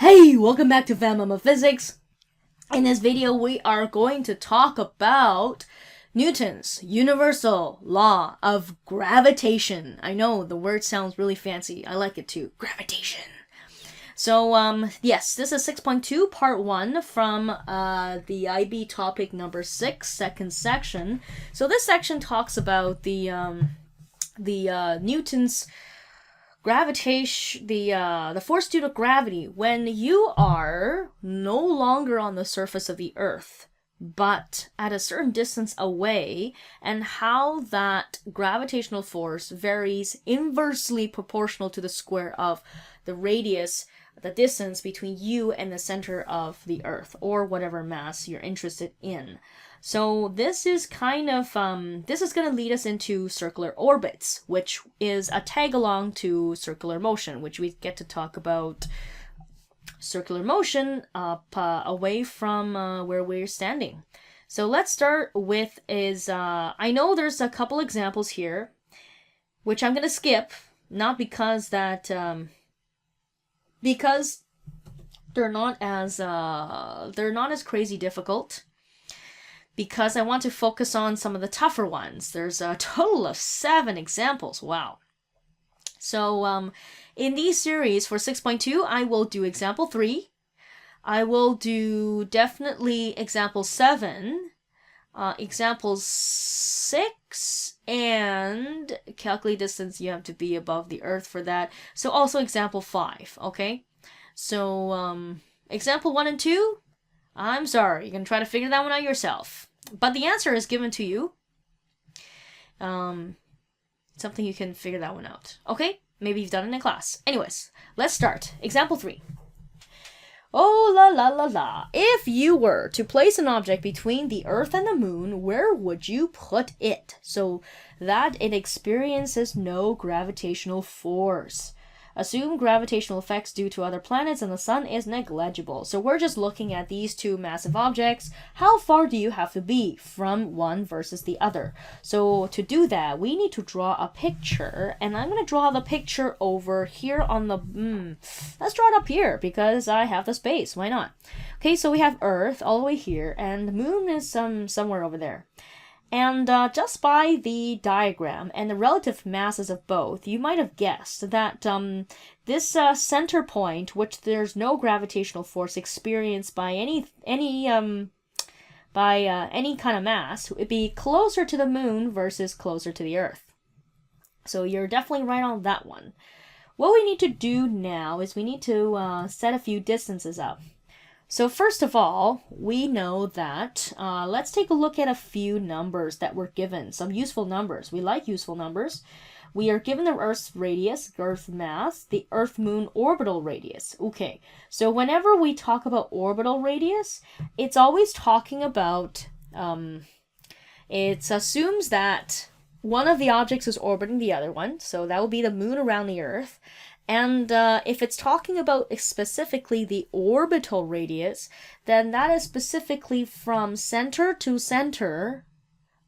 Hey, welcome back to Mama Physics. In this video, we are going to talk about Newton's universal law of gravitation. I know the word sounds really fancy. I like it too. Gravitation. So, yes, this is 6.2, part 1 from the IB topic number 6, second section. So this section talks about the Newton's gravitation, the force due to gravity when you are no longer on the surface of the Earth, but at a certain distance away, and how that gravitational force varies inversely proportional to the square of the radius, the distance between you and the center of the Earth, or whatever mass you're interested in. So this is kind of, this is going to lead us into circular orbits, which is a tag along to circular motion, which we get to talk about circular motion up away from where we're standing. So let's start with I know there's a couple examples here, which I'm going to skip, not because that, because they're not as crazy difficult, because I want to focus on some of the tougher ones. There's a total of 7 examples. Wow. So in these series for 6.2, I will do example 3. I will do definitely example 7, example 6, and calculate distance. You have to be above the Earth for that. So also example 5, okay? So example 1 and 2, I'm sorry, you can try to figure that one out yourself. But the answer is given to you. Something you can figure that one out. Okay? Maybe you've done it in class. Anyways, let's start. Example 3. Oh la la la la. If you were to place an object between the Earth and the Moon, where would you put it so that it experiences no gravitational force? Assume gravitational effects due to other planets and the sun is negligible. So we're just looking at these two massive objects. How far do you have to be from one versus the other? So to do that, we need to draw a picture. And I'm going to draw the picture over here on the... let's draw it up here because I have the space. Why not? Okay, so we have Earth all the way here. And the moon is somewhere over there. And just by the diagram and the relative masses of both, you might have guessed that this center point, which there's no gravitational force experienced by any kind of mass, would be closer to the moon versus closer to the Earth. So you're definitely right on that one. What we need to do now is we need to set a few distances up. So first of all, we know that, let's take a look at a few numbers that were given, some useful numbers. We like useful numbers. We are given the Earth's radius, Earth's mass, the Earth-Moon orbital radius. Okay, so whenever we talk about orbital radius, it's always talking about, it assumes that one of the objects is orbiting the other one, so that would be the moon around the Earth. And if it's talking about specifically the orbital radius, then that is specifically from center to center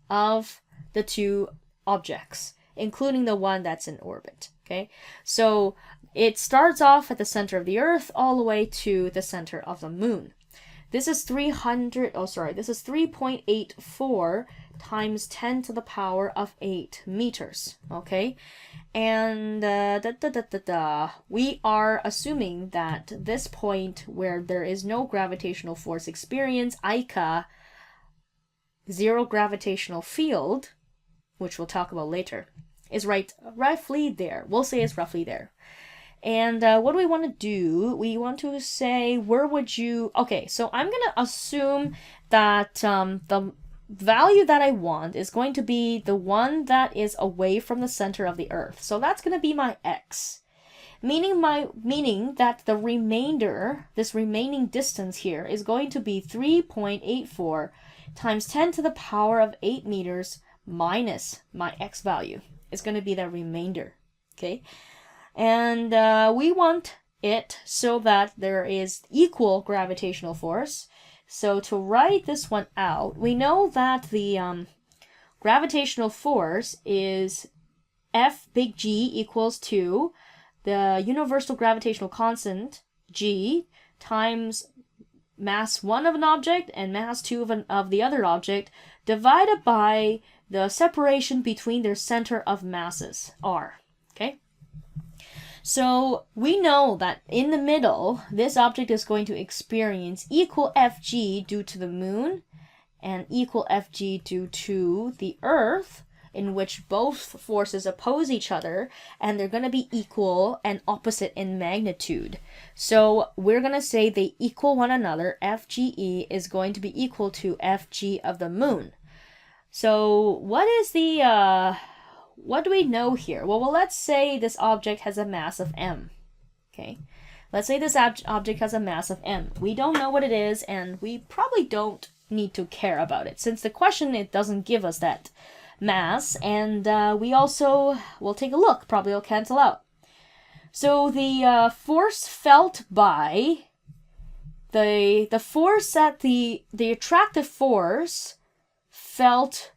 of the two objects, including the one that's in orbit. Okay, so it starts off at the center of the Earth all the way to the center of the moon. This is 3.84 times 10 to the power of 8 meters, okay? And we are assuming that this point where there is no gravitational force experience, ICA, zero gravitational field, which we'll talk about later, is roughly there. We'll say it's roughly there. And what do we want to do? We want to say, where would you... Okay, so I'm going to assume that the value that I want is going to be the one that is away from the center of the Earth. So that's going to be my x. Meaning that the remainder, this remaining distance here, is going to be 3.84 times 10 to the power of 8 meters minus my x value. It's going to be the remainder, okay? And we want it so that there is equal gravitational force. So to write this one out, we know that the gravitational force is F big G equals to the universal gravitational constant, G, times mass 1 of an object and mass 2 of the other object divided by the separation between their center of masses, r. Okay? So we know that in the middle, this object is going to experience equal Fg due to the moon and equal Fg due to the Earth, in which both forces oppose each other, and they're going to be equal and opposite in magnitude. So we're going to say they equal one another. Fge is going to be equal to Fg of the moon. So what is the, what do we know here? Well, let's say this object has a mass of m. Okay, let's say this object has a mass of m. We don't know what it is, and we probably don't need to care about it, since the question, it doesn't give us that mass, and we also will take a look, probably will cancel out. So the force felt by the force that the attractive force felt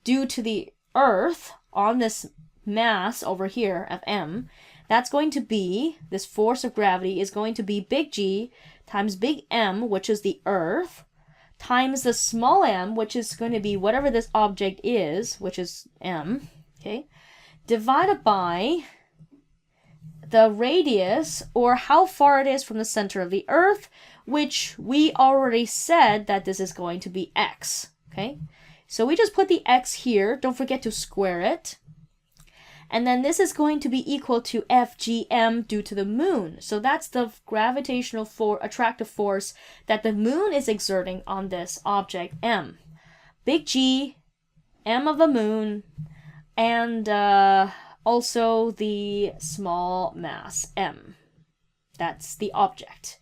due to the Earth on this mass over here of m, that's going to be, this force of gravity is going to be big G times big M, which is the Earth, times the small m, which is going to be whatever this object is, which is m, okay, divided by the radius, or how far it is from the center of the Earth, which we already said that this is going to be x, okay? So we just put the x here, don't forget to square it. And then this is going to be equal to Fgm due to the moon. So that's the gravitational attractive force that the moon is exerting on this object m. Big G, m of the moon, and also the small mass m. That's the object.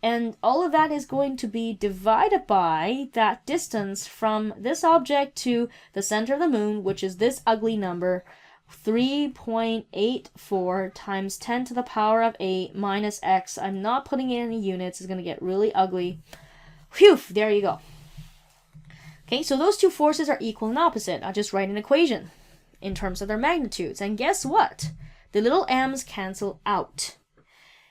And all of that is going to be divided by that distance from this object to the center of the moon, which is this ugly number, 3.84 times 10 to the power of 8 minus x. I'm not putting in any units. It's going to get really ugly. Phew, there you go. Okay, so those two forces are equal and opposite. I'll just write an equation in terms of their magnitudes. And guess what? The little m's cancel out.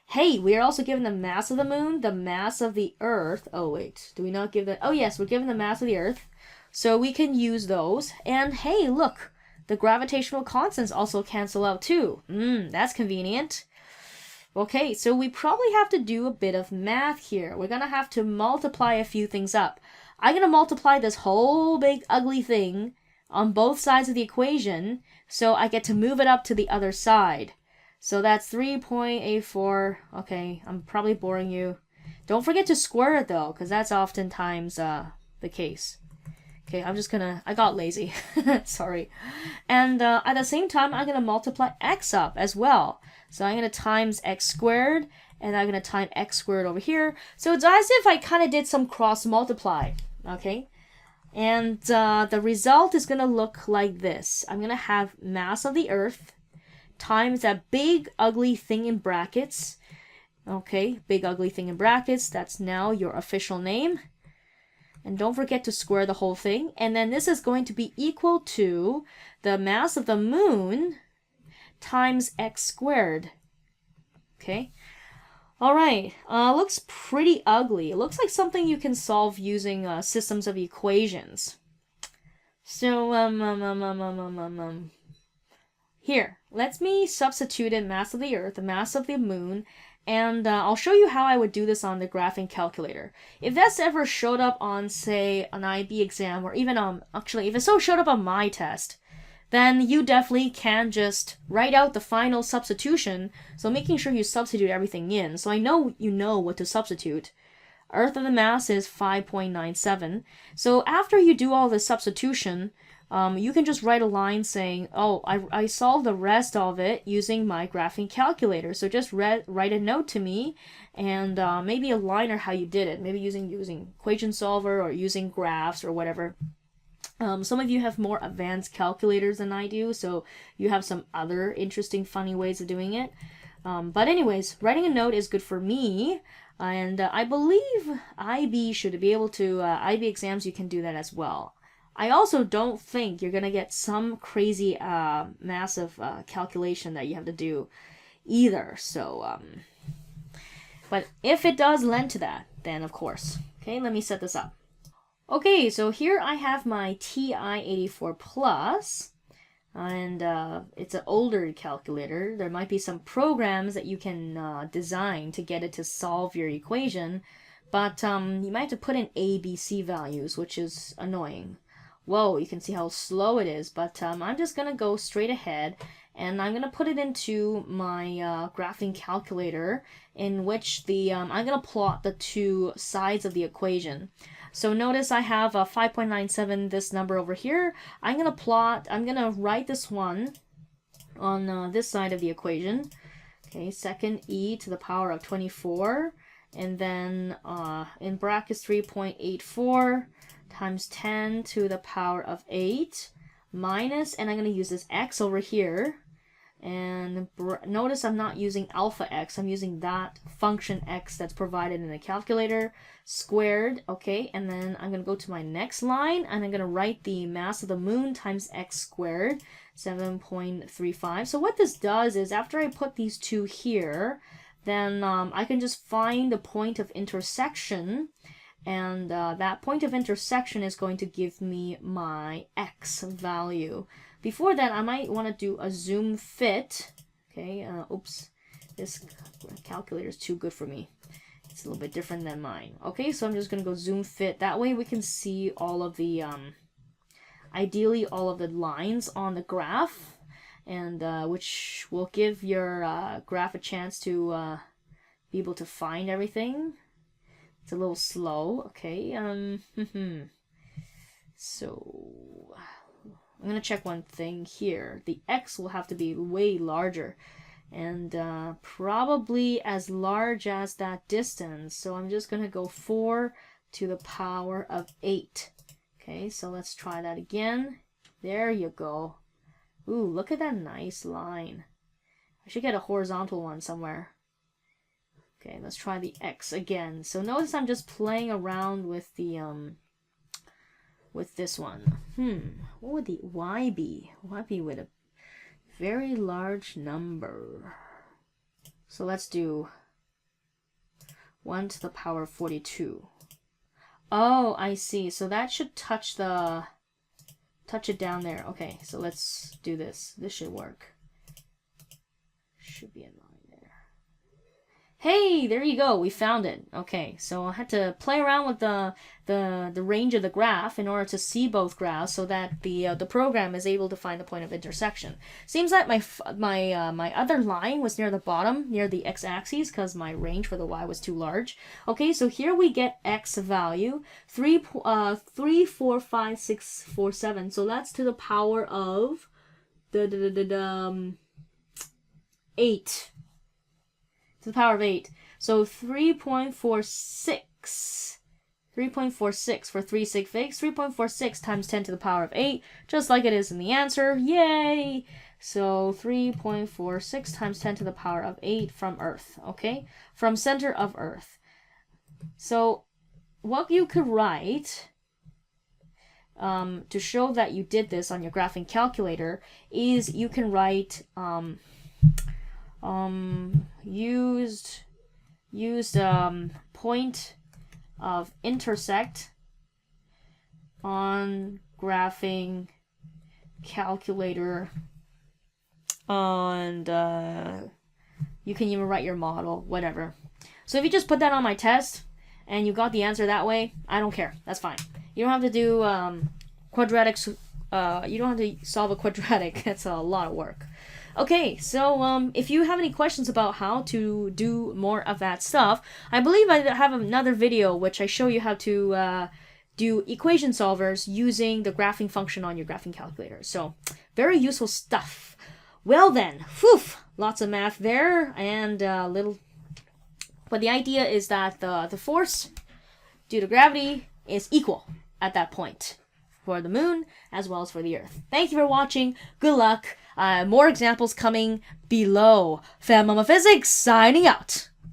Hey, we are also given the mass of the moon, the mass of the Earth. Oh, wait. Do we not give the... Oh, yes, we're given the mass of the Earth. So we can use those. And hey, look. The gravitational constants also cancel out too. That's convenient. Okay, so we probably have to do a bit of math here. We're going to have to multiply a few things up. I'm going to multiply this whole big ugly thing on both sides of the equation, so I get to move it up to the other side. So that's 3.84. Okay, I'm probably boring you. Don't forget to square it though, because that's oftentimes the case. Okay, I got lazy. Sorry. And at the same time, I'm going to multiply x up as well. So I'm going to times x squared, and I'm going to times x squared over here. So it's as if I kind of did some cross multiply. Okay? And the result is going to look like this. I'm going to have mass of the Earth times that big ugly thing in brackets. Okay, big ugly thing in brackets. That's now your official name. And don't forget to square the whole thing. And then this is going to be equal to the mass of the moon times x squared. Okay. All right. Looks pretty ugly. It looks like something you can solve using systems of equations. So, here, let me substitute in mass of the Earth, the mass of the moon, and I'll show you how I would do this on the graphing calculator. If that's ever showed up on, say, an IB exam, or even actually, if it so showed up on my test, then you definitely can just write out the final substitution, so making sure you substitute everything in. So I know you know what to substitute. Earth of the mass is 5.97. So after you do all the substitution, you can just write a line saying, oh, I solved the rest of it using my graphing calculator. So just write a note to me, and maybe a line or how you did it. Maybe using equation solver or using graphs or whatever. Some of you have more advanced calculators than I do, so you have some other interesting, funny ways of doing it. But anyways, writing a note is good for me. And I believe IB should be able to, IB exams, you can do that as well. I also don't think you're going to get some crazy massive calculation that you have to do either. So But if it does lend to that, then of course. Okay, let me set this up. Okay, so here I have my TI-84 Plus, and it's an older calculator. There might be some programs that you can design to get it to solve your equation, but you might have to put in A, B, C values, which is annoying. Whoa, you can see how slow it is, but I'm just going to go straight ahead, and I'm going to put it into my graphing calculator, in which I'm going to plot the two sides of the equation. So notice I have a 5.97, this number over here. I'm going to write this one on this side of the equation. Okay, second e to the power of 24, and then in brackets 3.84 times 10 to the power of 8 minus, and I'm going to use this x over here. And notice I'm not using alpha x, I'm using that function x that's provided in the calculator, squared, okay, and then I'm going to go to my next line, and I'm going to write the mass of the moon times x squared, 7.35. So what this does is, after I put these two here, then I can just find the point of intersection, and that point of intersection is going to give me my x value. Before that, I might want to do a zoom fit. Okay, oops, this calculator is too good for me. It's a little bit different than mine. Okay, so I'm just going to go zoom fit. That way we can see all of the, ideally all of the lines on the graph, and which will give your graph a chance to be able to find everything. It's a little slow. Okay, so I'm going to check one thing here. The x will have to be way larger, and probably as large as that distance. So I'm just going to go 4 to the power of 8. Okay, so let's try that again. There you go. Ooh, look at that nice line. I should get a horizontal one somewhere. Okay, let's try the x again. So notice I'm just playing around with the with this one. What would the y be? Y be with a very large number. So let's do 1 to the power of 42. Oh, I see. So that should touch it down there. Okay, so let's do this. This should work. Should be in line there. Hey, there you go. We found it. Okay, so I had to play around with the range of the graph in order to see both graphs, so that the program is able to find the point of intersection. Seems like my other line was near the bottom, near the x-axis, because my range for the y was too large. Okay, so here we get x value 3, 4, 5, 6, 4, 7. So that's to the power of 8. To the power of 8. So 3.46. 3.46 for 3 sig figs. 3.46 times 10 to the power of 8, just like it is in the answer. Yay! So 3.46 times 10 to the power of 8 from Earth, okay? From center of Earth. So what you could write to show that you did this on your graphing calculator is you can write used point of intersect on graphing calculator, and you can even write your model, whatever. So if you just put that on my test and you got the answer that way, I don't care. That's fine. You don't have to do quadratics. You don't have to solve a quadratic. That's a lot of work. Okay, so if you have any questions about how to do more of that stuff, I believe I have another video which I show you how to do equation solvers using the graphing function on your graphing calculator. So, very useful stuff. Well then, whew, lots of math there, and but the idea is that the force due to gravity is equal at that point for the moon as well as for the Earth. Thank you for watching. Good luck. More examples coming below. Fan Mama Physics signing out.